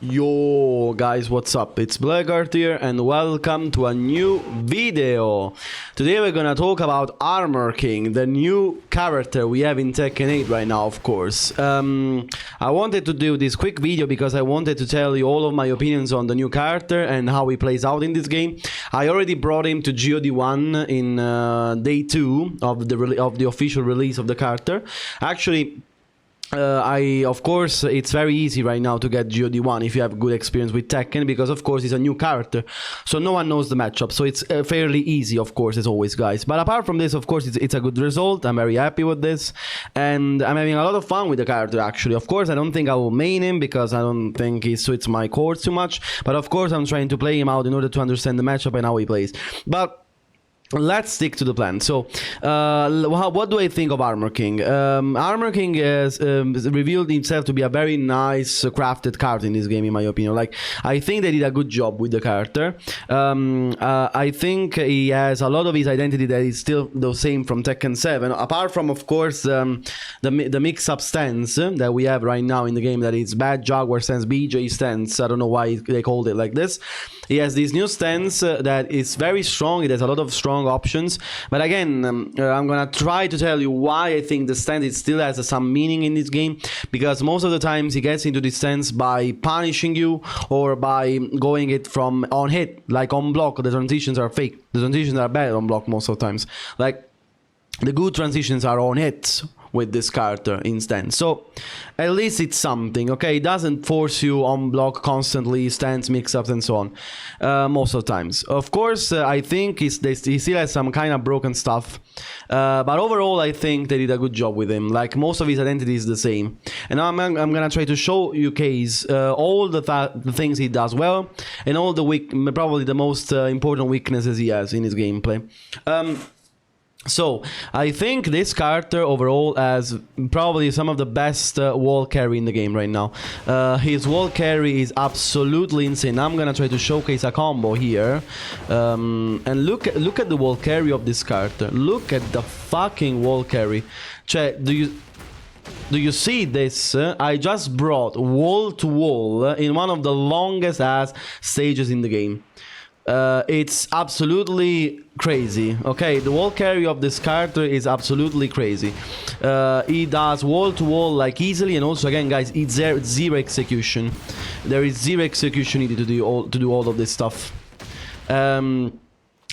Yo guys, what's up? It's Blackheart here and welcome to a new video. Today we're gonna talk about Armor King, the new character we have in Tekken 8 right now, of course. I wanted to do this quick video because I wanted to tell you all of my opinions on the new character and how he plays out in this game. I already brought him to GOD1 in day 2 of the official release of the character. Actually, of course, it's very easy right now to get GOD1 if you have good experience with Tekken, because of course it's a new character, so no one knows the matchup, so it's fairly easy, of course, as always, guys. But apart from this, of course, it's a good result. I'm very happy with this, and I'm having a lot of fun with the character, actually. Of course, I don't think I will main him, because I don't think he suits my core too much, but of course I'm trying to play him out in order to understand the matchup and how he plays. But let's stick to the plan. So, what do I think of Armor King? Armor King has revealed himself to be a very nice crafted character in this game, in my opinion. Like, I think they did a good job with the character. I think he has a lot of his identity that is still the same from Tekken 7. Apart from, of course, the mix-up stance that we have right now in the game, that is Bad Jaguar stance, BJ stance. I don't know why they called it like this. He has this new stance that is very strong. It has a lot of strong options, but again, I'm gonna try to tell you why I think the stance still has some meaning in this game, because most of the times he gets into this stance by punishing you or by going it from on hit, like on block. The transitions are fake. The transitions are bad on block most of the times. Like, the good transitions are on hits with this character instead, so at least it's something. Okay, it doesn't force you on block constantly, stance mix-ups and so on, most of the times. Of course, I think he still has some kind of broken stuff, but overall I think they did a good job with him. Like, most of his identity is the same, and I'm gonna try to show you case all the things he does well, and all the probably the most important weaknesses he has in his gameplay. So, I think this character overall has probably some of the best wall carry in the game right now. His wall carry is absolutely insane. I'm gonna try to showcase a combo here. And look at the wall carry of this character. Look at the fucking wall carry. Cioè, do you see this? I just brought wall to wall in one of the longest ass stages in the game. It's absolutely crazy. Okay, the wall carry of this character is absolutely crazy. He does wall to wall like easily, and also again, guys, it's zero execution. There is zero execution needed to do all of this stuff. And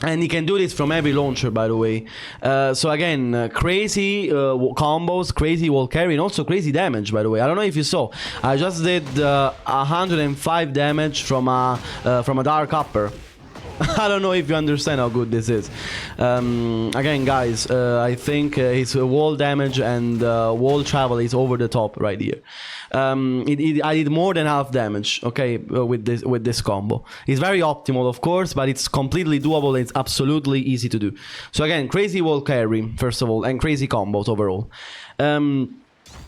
he can do this from every launcher, by the way. So again, crazy combos, crazy wall carry, and also crazy damage, by the way. I don't know if you saw. I just did 105 damage from a Dark Upper. I don't know if you understand how good this is. Again, guys, I think his wall damage and wall travel is over the top right here. I did more than half damage, okay, with this combo. It's very optimal, of course, but it's completely doable. It's absolutely easy to do. So again, crazy wall carry, first of all, and crazy combos overall.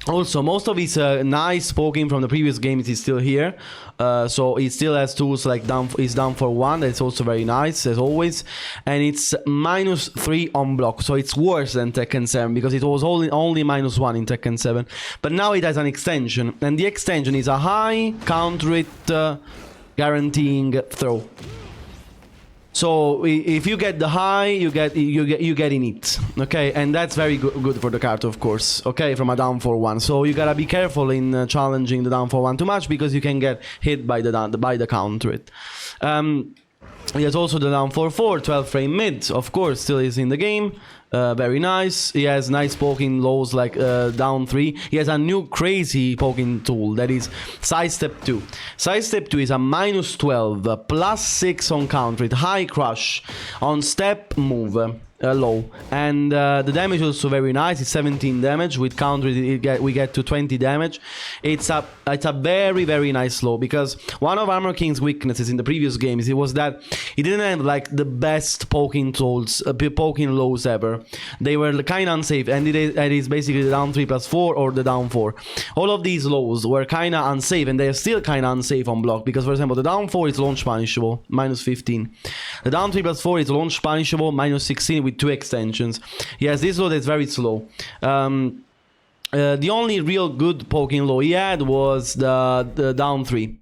Also, most of his nice poking from the previous games is still here. So he still has tools like he's down for 1. That's also very nice, as always. And it's -3 on block. So it's worse than Tekken 7, because it was only -1 in Tekken 7. But now it has an extension. And the extension is a high counter hit guaranteeing throw. So if you get the high, you get in it, okay, and that's very good for the character, of course, okay, from a down for 1. So you gotta be careful in challenging the down for 1 too much, because you can get hit by the counter hit. He has also the down for 4, 12 frame mid, of course, still is in the game. Very nice. He has nice poking lows like down 3. He has a new crazy poking tool that is Sidestep 2. Sidestep 2 is a -12, +6 on counter hit, high crush, on step move, low, and the damage is also very nice. It's 17 damage. With counter we get to 20 damage. It's a very nice low, because one of Armor King's weaknesses in the previous games, it was that he didn't have like the best poking tools, poking lows ever. They were kind of unsafe, and it is basically the down 3 +4 or the down 4. All of these lows were kind of unsafe, and they are still kind of unsafe on block, because for example the down 4 is launch punishable, -15. The down 3 +4 is launch punishable, -16 with 2 extensions. He has this low that's very slow. The only real good poking low he had was the down 3.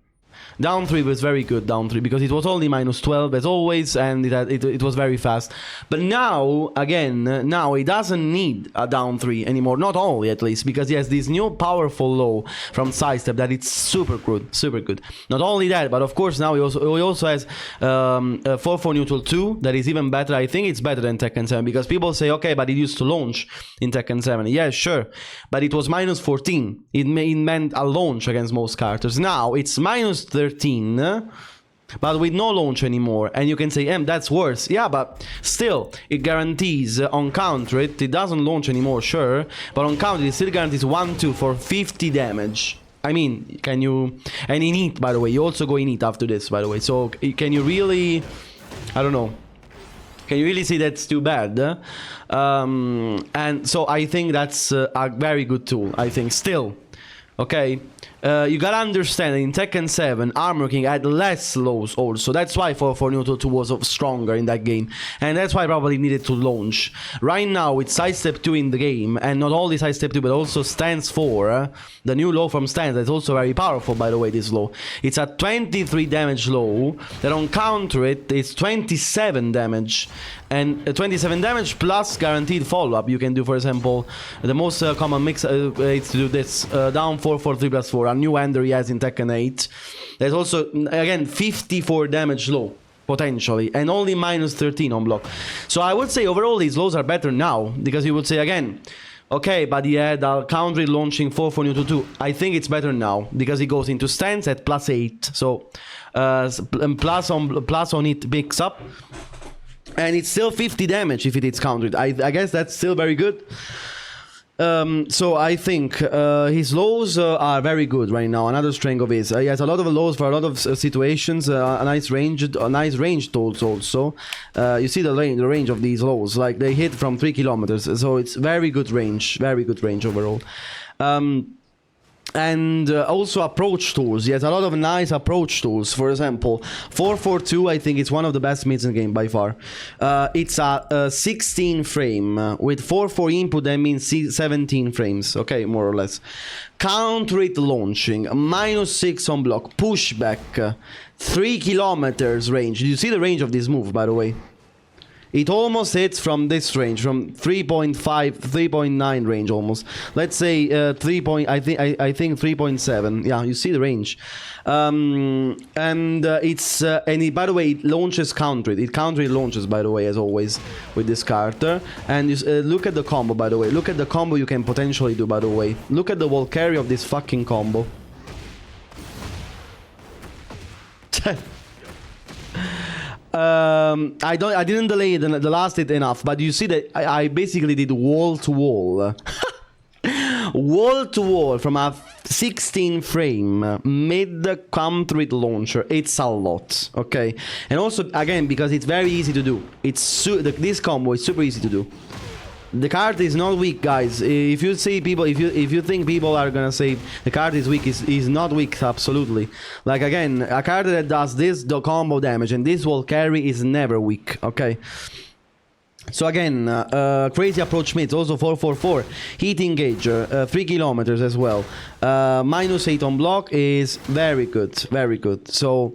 Down 3 was very good, down 3, because it was only minus 12 as always, and it was very fast. But now, again, now it doesn't need a down 3 anymore, not only at least, because he has this new powerful low from Sidestep that it's super good, super good. Not only that, but of course now he also has 4-4 neutral 2, that is even better. I think it's better than Tekken 7, because people say, okay, but it used to launch in Tekken 7. Yeah, sure, but it was minus 14. It meant a launch against most characters. Now it's minus 13, but with no launch anymore, and you can say, that's worse. Yeah, but still, it guarantees on counter it doesn't launch anymore, sure, but on counter it still guarantees 1-2 for 50 damage. I mean, can you... And in heat, by the way, you also go in heat after this, by the way, so can you really... I don't know. Can you really see that's too bad? And so I think that's a very good tool, I think, still. Okay, you gotta understand that in Tekken 7, Armor King had less lows also. That's why 4-4 neutral 2 was stronger in that game. And that's why I probably needed to launch. Right now, with Sidestep 2 in the game, and not only Sidestep 2, but also Stance 4, the new low from Stance, that's also very powerful, by the way, this low. It's a 23 damage low, that on counter it's 27 damage. And 27 damage plus guaranteed follow-up. You can do, for example, the most common mix is to do this down 4-4 3+4, a new ender he has in Tekken 8. There's also, again, 54 damage low, potentially, and only minus 13 on block. So I would say overall these lows are better now, because you would say again, okay, but he had a country launching 4-4 neutral 2. I think it's better now, because he goes into stance at +8. So plus on it picks up. And it's still 50 damage if it is countered. I guess that's still very good. So I think his lows are very good right now. Another strength of his. He has a lot of lows for a lot of situations. A nice range tools also. You see the range of these lows. Like they hit from 3 kilometers. So it's very good range overall. And also approach tools. He has a lot of nice approach tools. For example, 4-4-2, I think it's one of the best mids in the game by far. It's a 16 frame. With 4-4 input, that means 17 frames. Okay, more or less. Counter it launching. -6 on block. Pushback. 3 kilometers range. Do you see the range of this move, by the way? It almost hits from this range, from 3.5, 3.9 range almost. Let's say 3. I think 3.7. Yeah, you see the range, and it's and it, by the way, it launches countered. It countered launches, by the way, as always with this character. And you, look at the combo, by the way. Look at the combo you can potentially do, by the way. Look at the wall carry of this fucking combo. I didn't delay the last hit enough, but you see that I basically did wall to wall. Wall to wall from a 16 frame mid counter with launcher. It's a lot, okay? And also, again, because it's very easy to do. This combo is super easy to do. The card is not weak, guys. If you see people, if you think people are gonna say the card is weak, is not weak. Absolutely. Like again, a card that does this combo damage and this wall carry is never weak. Okay. So again, crazy approach mids, also 4-4-4. Heat engager, 3 kilometers as well. -8 on block is very good, very good. So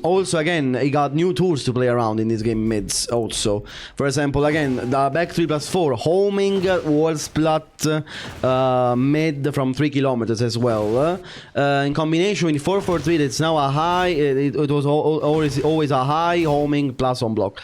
also again, he got new tools to play around in this game mids also. For example, again, the back 3+4, homing, wall splat, mid from 3 kilometers as well. In combination with 4-4-3, that's now a high, it was always a high homing plus on block.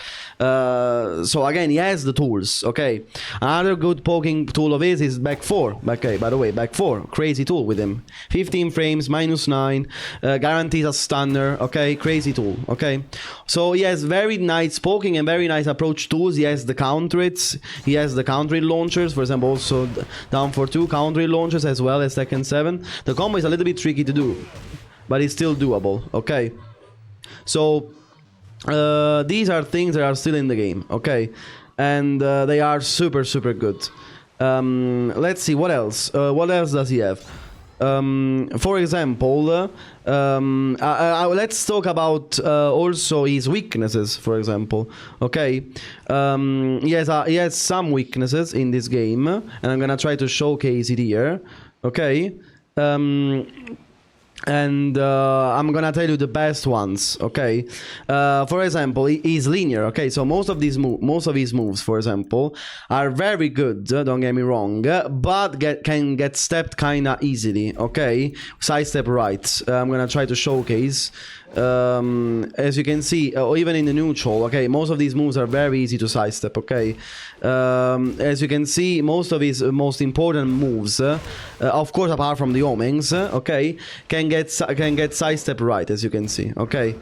So again, he has the tools, okay. Another good poking tool of his is back 4. Okay, by the way, back 4, crazy tool with him. 15 frames, -9, guarantees a stunner, okay, crazy tool, okay. So he has very nice poking and very nice approach tools. He has the counter hits, he has the counter hit launchers, for example, also down for 2 counter hit launchers as well as Tekken 7. The combo is a little bit tricky to do, but it's still doable, okay. So these are things that are still in the game, okay, and they are super good. Let's see what else. What else does he have? For example, let's talk about also his weaknesses. For example, okay, he has some weaknesses in this game, and I'm gonna try to showcase it here. Okay. and I'm gonna tell you the best ones. Okay, for example, he's linear. Okay, so most of his moves, for example, are very good. Don't get me wrong, but can get stepped kinda easily. Okay, sidestep right. I'm gonna try to showcase. As you can see, or even in the neutral, okay, most of these moves are very easy to sidestep. Okay, as you can see, most of his most important moves, of course, apart from the homings, okay, can get sidestep right, as you can see. Okay,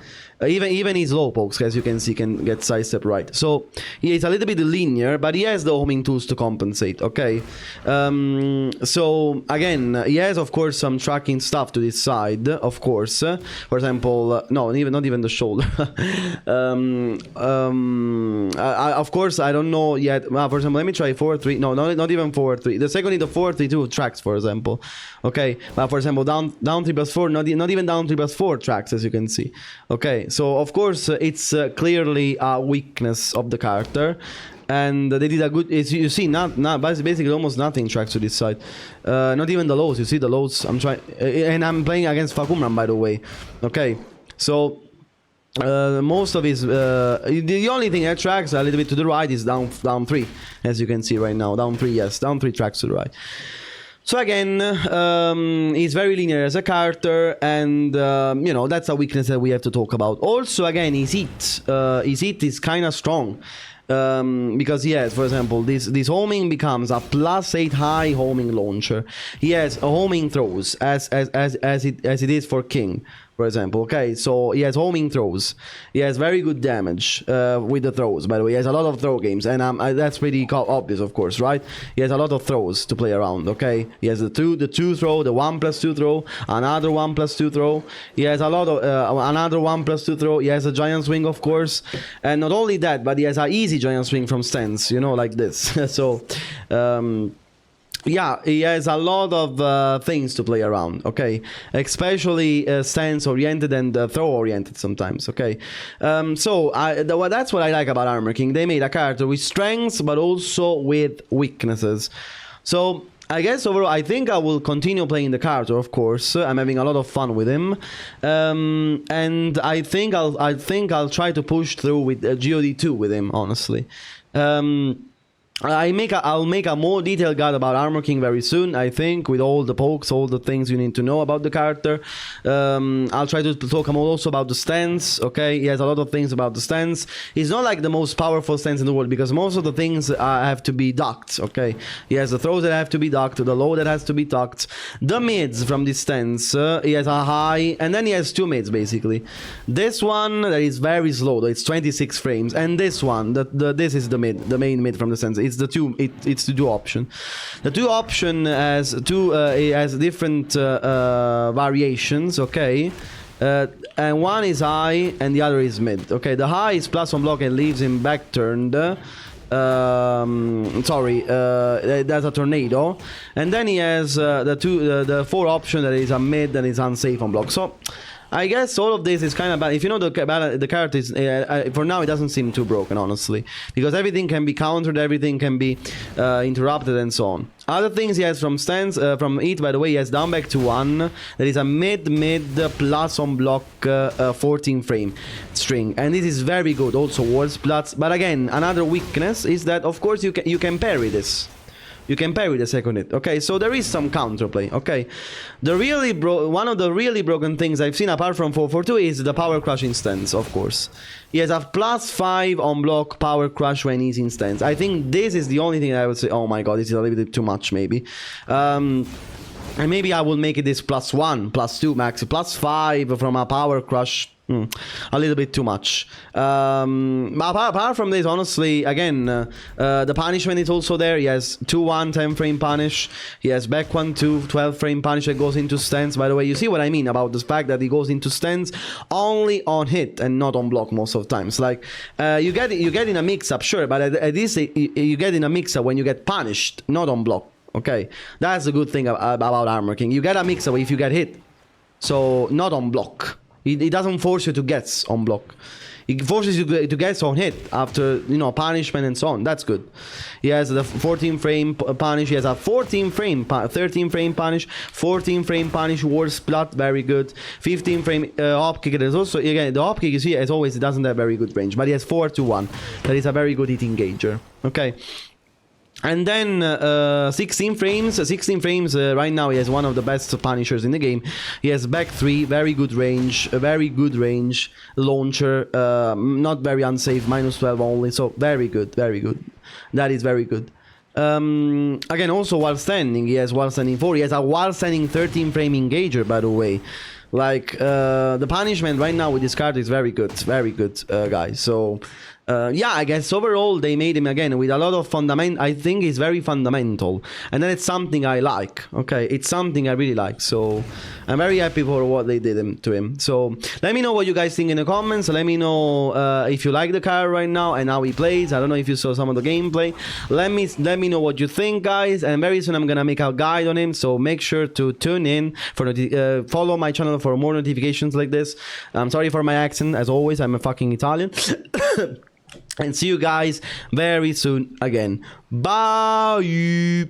even his low pokes, as you can see, can get sidestep right. So he is a little bit linear, but he has the homing tools to compensate. Okay, so again, he has of course some tracking stuff to this side, of course. For example, no, not even the shoulder. Of course, I don't know yet. For example, let me try 4-3. No, not even 4-3. The second is the 4-3-2 tracks, for example. Okay, but for example, down 3+4, not even down 3+4 tracks, as you can see. Okay, so of course it's clearly a weakness of the character, and they did a good. You see, not basically almost nothing tracks to this side. Not even the lows. You see the lows. I'm trying, and I'm playing against Fahkumram, by the way. Okay, so. Most of his the only thing that tracks a little bit to the right is down 3, as you can see right now. Down 3, yes, down 3 tracks to the right. So again, he's very linear as a character, and you know, that's a weakness that we have to talk about. Also, again, his hit is kind of strong. Because he has, for example, this homing becomes a +8 high homing launcher. He has a homing throws as it is for King, for example. Okay, so he has homing throws. He has very good damage with the throws. By the way, he has a lot of throw games, and that's pretty obvious, of course, right? He has a lot of throws to play around. Okay, he has the 2 throw, the 1+2 throw, another 1+2 throw. He has a lot of another 1+2 throw. He has a giant swing, of course, and not only that, but he has an easy giant swing from stance, you know, like this. So yeah, he has a lot of things to play around, okay, especially stance oriented and throw oriented sometimes. Okay, so that's what I like about Armor King. They made a character with strengths but also with weaknesses. So I guess overall, I think I will continue playing the character. Of course, I'm having a lot of fun with him, and I think I'll try to push through with GOD2 with him. Honestly, I'll make a more detailed guide about Armor King very soon, I think, with all the pokes, all the things you need to know about the character. I'll try to talk also about the stance, okay? He has a lot of things about the stance. He's not like the most powerful stance in the world, because most of the things have to be ducked, okay? He has the throws that have to be ducked, the low that has to be ducked, the mids from this stance, he has a high, and then he has 2 mids, basically. This one, that is very slow, it's 26 frames, and this one, this is the main mid from the stance. It's the 2 option. The 2 option has different variations, okay, and one is high and the other is mid. Okay, the high is +1 block and leaves him back turned. Sorry, that's a tornado, and then he has the 4 option that is a mid and is unsafe on block. So I guess all of this is kind of bad. If you know the character is, for now it doesn't seem too broken, honestly, because everything can be countered, everything can be interrupted, and so on. Other things he has from stance, from it, by the way, he has down back to 1. That is a mid plus on block 14 frame string, and this is very good. Also wards plus, but again, another weakness is that of course you can parry this. You can parry the second hit. Okay, so there is some counterplay. Okay, one of the really broken things I've seen apart from 442 is the power crushing stance. Of course, he has a +5 on block power crush when he's in stance. I think this is the only thing I would say. Oh my god, this is a little bit too much, maybe. And maybe I will make it this +1, +2 max, +5 from a power crush. A little bit too much. But apart from this, honestly, again, the punishment is also there. He has 2-1 10 frame punish. He has back 1-2 12 frame punish that goes into stance. By the way, you see what I mean about the fact that he goes into stance only on hit and not on block most of the times. Like you get in a mix-up, sure, but at least you get in a mix-up when you get punished, not on block. Okay, that's the good thing about Armor King. You get a mix-up if you get hit, so not on block. He doesn't force you to guess on block. It forces you to guess on hit after, you know, punishment and so on. That's good. He has the 14 frame punish. He has a 14 frame, 13 frame punish, 14 frame punish, war splat, very good. 15 frame hop kick. There's also, again, the hop kick is here, as always, it doesn't have very good range, but he has 4-1. That is a very good hit engager. Okay. And then 16 frames. Right now he has one of the best punishers in the game. He has back 3, very good range, a very good range launcher, not very unsafe, -12 only, so very good, very good. That is very good. Again, also while standing, he has while standing 4. He has a while standing 13 frame engager, by the way. Like the punishment right now with this card is very good, guys. So yeah, I guess overall they made him again with a lot of fundament. I think he's very fundamental, and then it's something I like. Okay, it's something I really like. So I'm very happy for what they did to him. So let me know what you guys think in the comments. Let me know if you like the card right now and how he plays. I don't know if you saw some of the gameplay. Let me know what you think, guys. And very soon I'm gonna make a guide on him. So make sure to tune in for follow my channel for more notifications like this. I'm sorry for my accent, as always. I'm a fucking Italian. And see you guys very soon again. Bye.